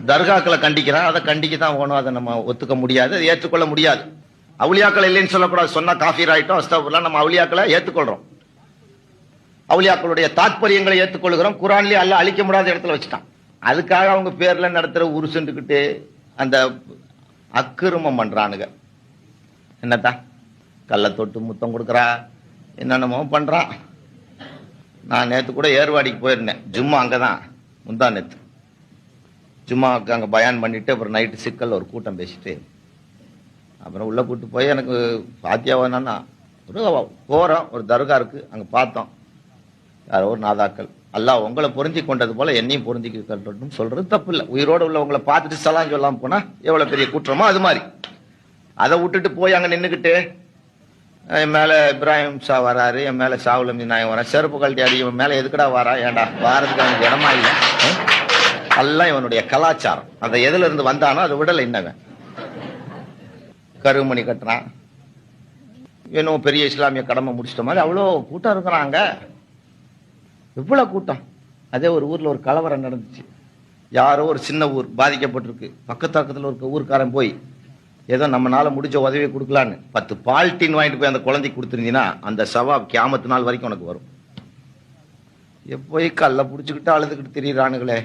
தர்காக்களை கண்டிக்கிறான், அதை கண்டிக்க தான் வேணும். அதை நம்ம ஒத்துக்க முடியாது, அதை ஏற்றுக்கொள்ள முடியாது. அவுலியாக்கள் இல்லைன்னு சொல்லக்கூடாது, சொன்னா காஃபீர் ஆயிட்டோம். அஸ்தக்ஃபிருல்லாஹ், நம்ம அவுலியாக்களை ஏற்றுக்கொள்றோம், அவுலியாக்களுடைய தாத்பரியங்களை ஏற்றுக்கொள்கிறோம். குர்ஆன்லயே அல்லாஹ் அழிக்க முடியாத இடத்துல வச்சுட்டான். அதுக்காக அவங்க பேர்ல நடத்துற உருசுண்டுக்கிட்டு அந்த அக்கிரமம் பண்றானுங்க. என்னத்தா கள்ள தொட்டு முத்தம் கொடுக்குறா, என்னென்னமோ பண்றான். நான் நேற்று கூட ஏர்வாடிக்கு போயிருந்தேன், ஜும்மா அங்கதான், முந்தா நேற்று ஜும்மாவுக்கு அங்கே பயான் பண்ணிட்டு அப்புறம் நைட்டு சிக்கல் ஒரு கூட்டம் பேசிட்டு அப்புறம் உள்ள கூட்டு போய் எனக்கு பாத்தியாவா என்னன்னா ஒரு போகிறோம், ஒரு தர்கா இருக்கு, அங்கே பார்த்தோம் யாரோ ஒரு நாதாக்கள், அல்லாஹ் உங்களை பொருந்தி கொண்டது போல என்னையும் பொருந்திக்கட்டும் சொல்றது தப்பு இல்லை. உயிரோடு உள்ளவங்களை பார்த்துட்டு சலாம் சொல்லாம போனா எவ்வளவு பெரிய குற்றமோ அது மாதிரி. அதை விட்டுட்டு போய் அங்கே நின்றுக்கிட்டு என் மேல இப்ராஹிம் ஷா வராரு, என் மேல ஷாவுல் அமீன் நாயகம் வரா, செருப்பு கழட்டி அடி, இவன் மேல எதுக்கடா வரா, ஏண்டா வாரதுக்கு அவனுக்கு இடமா இல்லை. எல்லாம் இவனுடைய கலாச்சாரம். அதை எதுல இருந்து வந்தானோ அதை விடலை. இன்னவன் கருமணி கட்டுறான், இன்னும் பெரிய இஸ்லாமிய கடமை முடிச்சிட்ட மாதிரி அவ்வளோ கூட்டம் இருக்கிறாங்க. எவ்வளவு கூட்டம். அதே ஒரு ஊர்ல ஒரு கலவரம் நடந்துச்சு, யாரோ ஒரு சின்ன ஊர் பாதிக்கப்பட்டிருக்கு, பக்கத்தாக்கத்தில் ஒரு ஊர்க்காரன் போய் ஏதோ நம்மளால முடிஞ்ச உதவியை கொடுக்கலான்னு 10 பால்டீன் வாங்கிட்டு போய் அந்த குழந்தைக்கு கொடுத்துருந்தீங்கன்னா அந்த சவாப் கியாமத்து நாள் வரைக்கும் உனக்கு வரும். போய் கல்ல புடிச்சுக்கிட்டு அழுதுகிட்டு திரியிறானுங்களே.